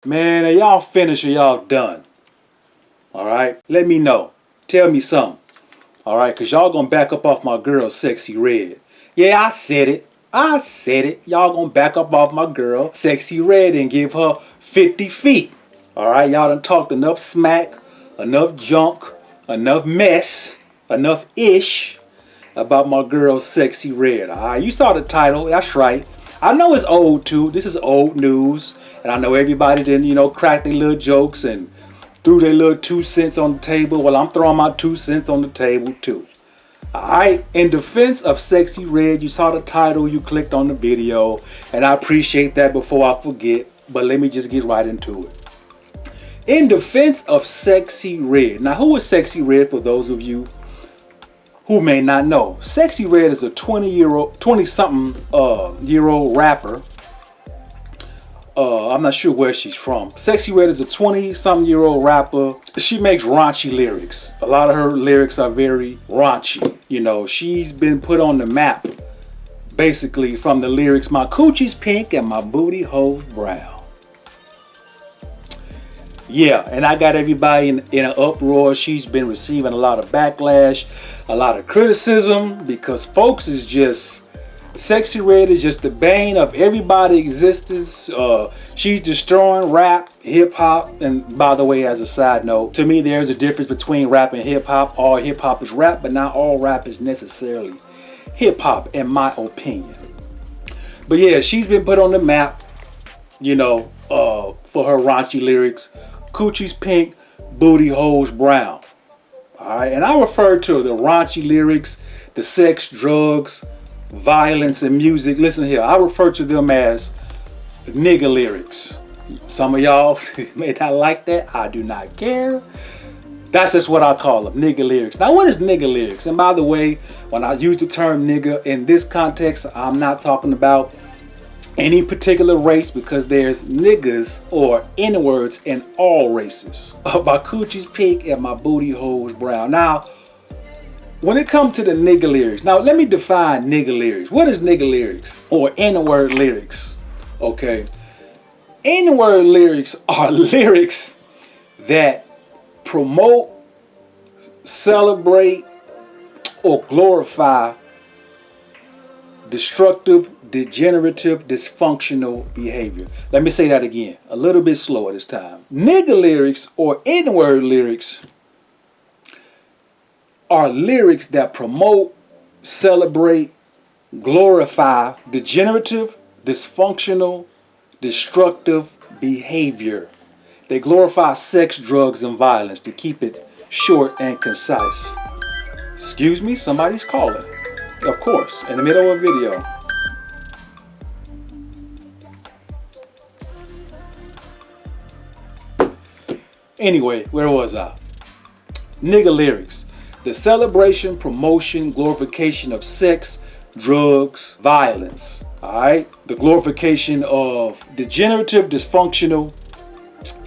Man, are y'all finished or y'all done? Alright? Let me know. Tell me something. Alright? Because y'all gonna back up off my girl, Sexyy Red. Yeah, I said it. I said it. Y'all gonna back up off my girl, Sexyy Red, and give her 50 feet. Alright? Y'all done talked enough smack, enough junk, enough mess, enough ish about my girl, Sexyy Red. Alright? You saw the title. That's right. I know it's old too. This is old news. And I know everybody didn't, crack their little jokes and threw their little 2 cents on the table. Well, I'm throwing my 2 cents on the table too. Alright, in defense of Sexyy Red, you saw the title, you clicked on the video, and I appreciate that before I forget, but let me just get right into it. In defense of Sexyy Red. Now, who is Sexyy Red for those of you who may not know? Sexyy Red is a 20-something year old rapper. I'm not sure where she's from. Sexyy Red is a 20-something year old rapper. She makes raunchy lyrics. A lot of her lyrics are very raunchy. She's been put on the map basically from the lyrics, "My coochie's pink and my booty hole's brown." Yeah, and I got everybody in an uproar. She's been receiving a lot of backlash, a lot of criticism, because folks is just... Sexyy Red is just the bane of everybody's existence. She's destroying rap, hip hop, and by the way, as a side note, to me there's a difference between rap and hip hop. All hip hop is rap, but not all rap is necessarily hip hop, in my opinion. But yeah, she's been put on the map, for her raunchy lyrics. Coochie's pink, booty holes brown. All right, and I refer to the raunchy lyrics, the sex, drugs, violence, and music. Listen here, I refer to them as nigga lyrics. Some of y'all may not like that. I do not care. That's just what I call them, nigga lyrics. Now, what is nigga lyrics? And by the way, when I use the term nigga in this context, I'm not talking about any particular race, because there's niggas or N-words in all races. My coochie's pink and my booty hole's brown. Now, when it comes to the nigga lyrics, now let me define nigga lyrics. What is nigga lyrics or N-word lyrics? Okay. N-word lyrics are lyrics that promote, celebrate, or glorify destructive, degenerative, dysfunctional behavior. Let me say that again, a little bit slower this time. Nigga lyrics or N-word lyrics are lyrics that promote, celebrate, glorify degenerative, dysfunctional, destructive behavior. They glorify sex, drugs, and violence, to keep it short and concise. Excuse me, somebody's calling. Of course, in the middle of a video. Anyway, where was I? Nigga lyrics. The celebration, promotion, glorification of sex, drugs, violence. Alright? The glorification of degenerative, dysfunctional,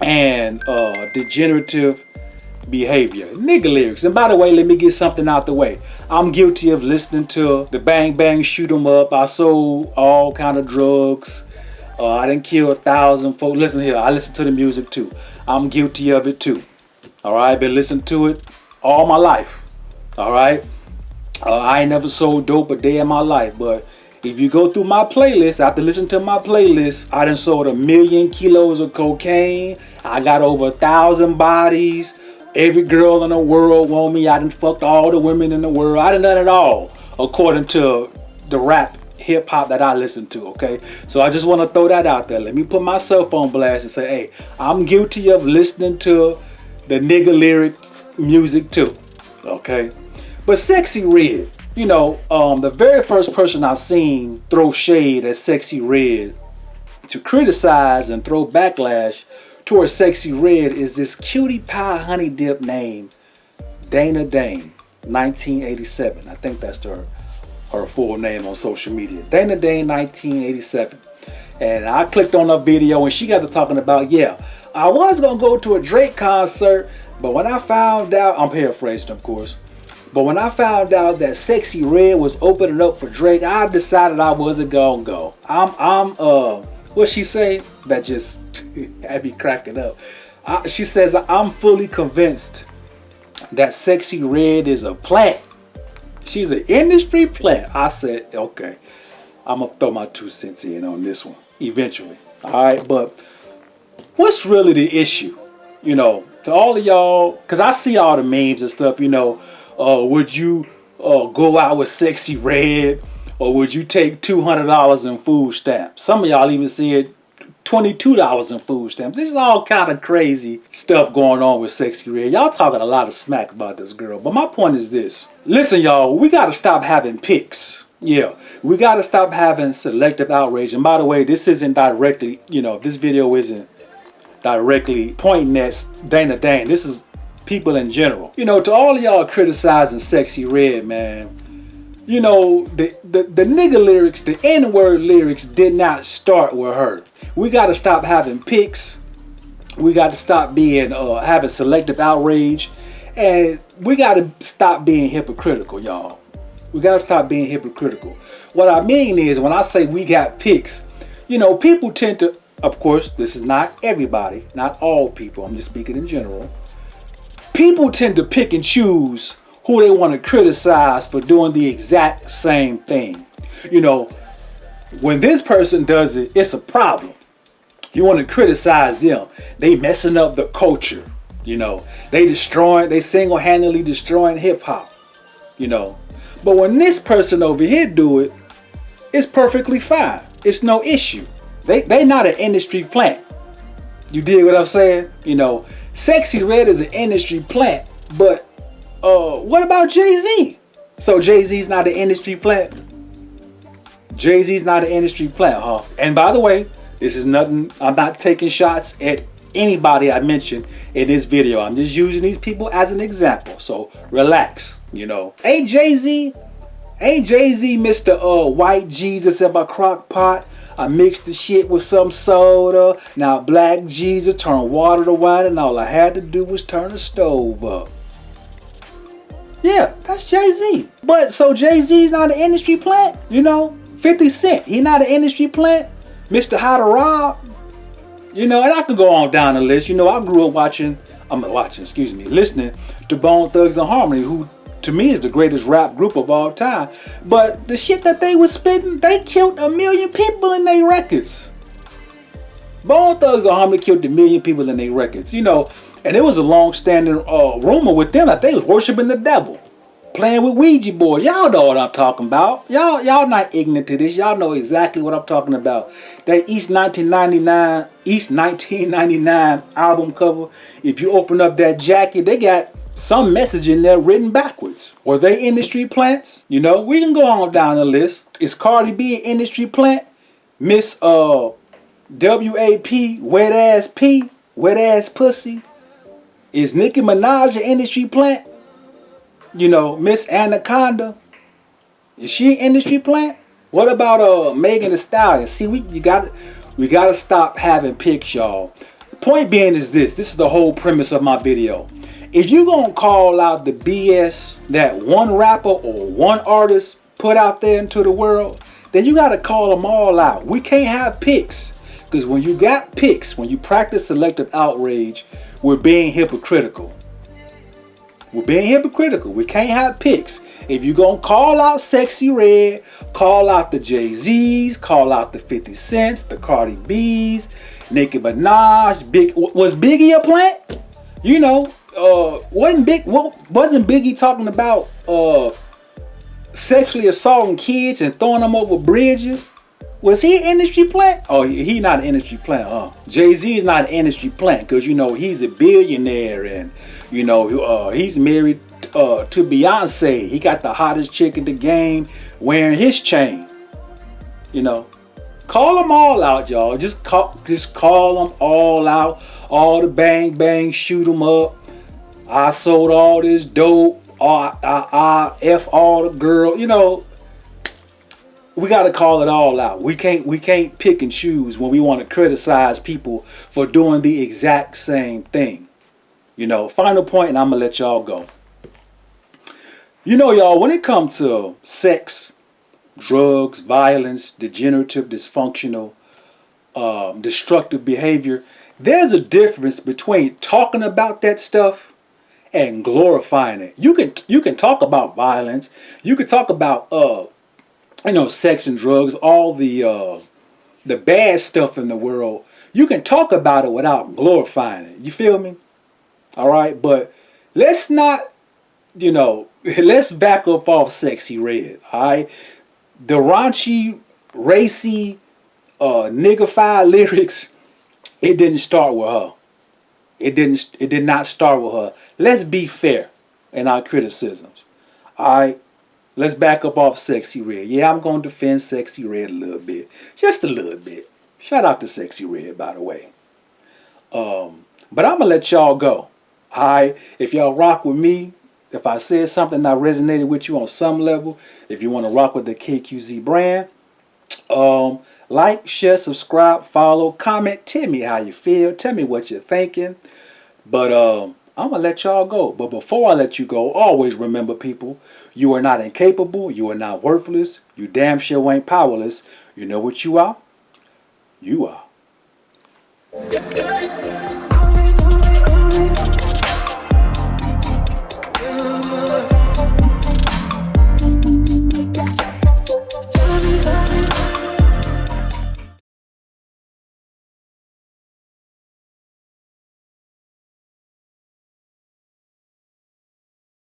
and degenerative behavior. Nigga lyrics. And by the way, let me get something out the way. I'm guilty of listening to the bang bang shoot 'em up. I sold all kind of drugs. I didn't kill 1,000 folks. Listen here, I listen to the music too. I'm guilty of it too. Alright, been listening to it all my life. Alright, I ain't never sold dope a day in my life, but if you go through my playlist, after listening to my playlist, I done sold 1,000,000 kilos of cocaine. I got over 1,000 bodies. Every girl in the world want me. I done fucked all the women in the world. I done done it all, according to the rap hip hop that I listen to, okay? So I just want to throw that out there. Let me put myself on blast and say, hey, I'm guilty of listening to the nigga lyric music too, okay? But Sexyy Red, the very first person I seen throw shade at Sexyy Red, to criticize and throw backlash towards Sexyy Red, is this cutie pie honey dip named Dana Dane, 1987. I think that's her full name on social media. Dana Dane, 1987. And I clicked on her video and she got to talking about, yeah, I was going to go to a Drake concert, but when I found out, I'm paraphrasing of course, but when I found out that Sexyy Red was opening up for Drake, I decided I wasn't gonna go. I'm What she say? That just had me cracking up. She says, I'm fully convinced that Sexyy Red is a plant. She's an industry plant. I said, okay, I'm going to throw my 2 cents in on this one eventually. All right, but what's really the issue? You know, to all of y'all, because I see all the memes and stuff, you know, would you go out with Sexyy Red, or would you take $200 in food stamps? Some of y'all even see it $22 in food stamps. This is all kind of crazy stuff going on with Sexyy Red. Y'all talking a lot of smack about this girl, but my point is this. Listen, y'all, we got to stop having pics. Yeah, we got to stop having selective outrage. And by the way, this isn't directly, you know, this video isn't directly pointing at Dana Dane. This is people in general. You know, to all of y'all criticizing Sexyy Red, man, you know, the nigga lyrics, the N-word lyrics did not start with her. We got to stop having pics. We got to stop being having selective outrage, and we got to stop being hypocritical, y'all. We got to stop being hypocritical. What I mean is, when I say we got pics, you know, people tend to, of course, this is not everybody, not all people, I'm just speaking in general. People tend to pick and choose who they want to criticize for doing the exact same thing. You know, when this person does it, it's a problem. You want to criticize them. They messing up the culture. You know, they single-handedly destroying hip-hop. You know, but when this person over here do it, it's perfectly fine. It's no issue. They not an industry plant. You dig what I'm saying? You know, Sexyy Red is an industry plant, but what about Jay-Z? So Jay-Z's not an industry plant? Jay-Z's not an industry plant, huh? And by the way, this is nothing, I'm not taking shots at anybody I mentioned in this video. I'm just using these people as an example. So relax, you know. Ain't Jay-Z Mr. White Jesus in my crock pot? I mixed the shit with some soda. Now black Jesus turned water to wine, and all I had to do was turn the stove up. Yeah, that's Jay-Z. But so Jay-Z's not an industry plant? You know, 50 Cent, he not an industry plant? Mr. How to Rob? You know, and I could go on down the list. You know, I grew up listening to Bone Thugs and Harmony, who to me is the greatest rap group of all time. But the shit that they was spitting, they killed 1 million people in their records. Bone Thugs and Harmony killed 1 million people in their records. You know, and it was a long-standing rumor with them that they was worshiping the devil, playing with Ouija boards. Y'all know what I'm talking about. Y'all not ignorant to this. Y'all know exactly what I'm talking about. That East 1999 album cover. If you open up that jacket, they got some message in there written backwards. Were they industry plants? You know, we can go on down the list. Is Cardi B an industry plant? Miss W.A.P. Wet ass P, wet ass pussy. Is Nicki Minaj an industry plant? You know, Miss Anaconda, is she an industry plant? What about Megan Thee Stallion? See, we gotta stop having pics, y'all. The point being is this is the whole premise of my video. If you gonna call out the BS that one rapper or one artist put out there into the world, then you gotta call them all out. We can't have pics, because when you got pics, when you practice selective outrage, we're being hypocritical. We're being hypocritical. We can't have pics. If you're going to call out Sexyy Red, call out the Jay-Z's, call out the 50 Cents, the Cardi B's, Nicki Minaj. Was Biggie a plant? You know, wasn't Biggie talking about sexually assaulting kids and throwing them over bridges? Was he an industry plant? Oh, he not an industry plant, huh? Jay-Z is not an industry plant because, you know, he's a billionaire and, you know, he's married to Beyonce. He got the hottest chick in the game wearing his chain. You know, call them all out, y'all. Just call them all out. All the bang bang, shoot them up. I sold all this dope. I F all the girl. You know, we got to call it all out. We can't pick and choose when we want to criticize people for doing the exact same thing. You know, final point, and I'm going to let y'all go. You know, y'all, when it comes to sex, drugs, violence, degenerative, dysfunctional destructive behavior. There's a difference between talking about that stuff and glorifying it. You can talk about violence. You can talk about sex and drugs, all the bad stuff in the world. You can talk about it without glorifying it. You feel me? All right, but let's not, let's back up off Sexyy Red. All right, the raunchy, racy, niggified lyrics. It didn't start with her. It did not start with her. Let's be fair in our criticisms. All right. Let's back up off Sexyy Red. Yeah, I'm going to defend Sexyy Red a little bit. Just a little bit. Shout out to Sexyy Red, by the way. But I'm going to let y'all go. Alright? If y'all rock with me, if I said something that resonated with you on some level, if you want to rock with the KQZ brand, like, share, subscribe, follow, comment, tell me how you feel, tell me what you're thinking. But I'm going to let y'all go. But before I let you go, always remember, people, you are not incapable, you are not worthless, you damn sure ain't powerless. You know what you are? You are.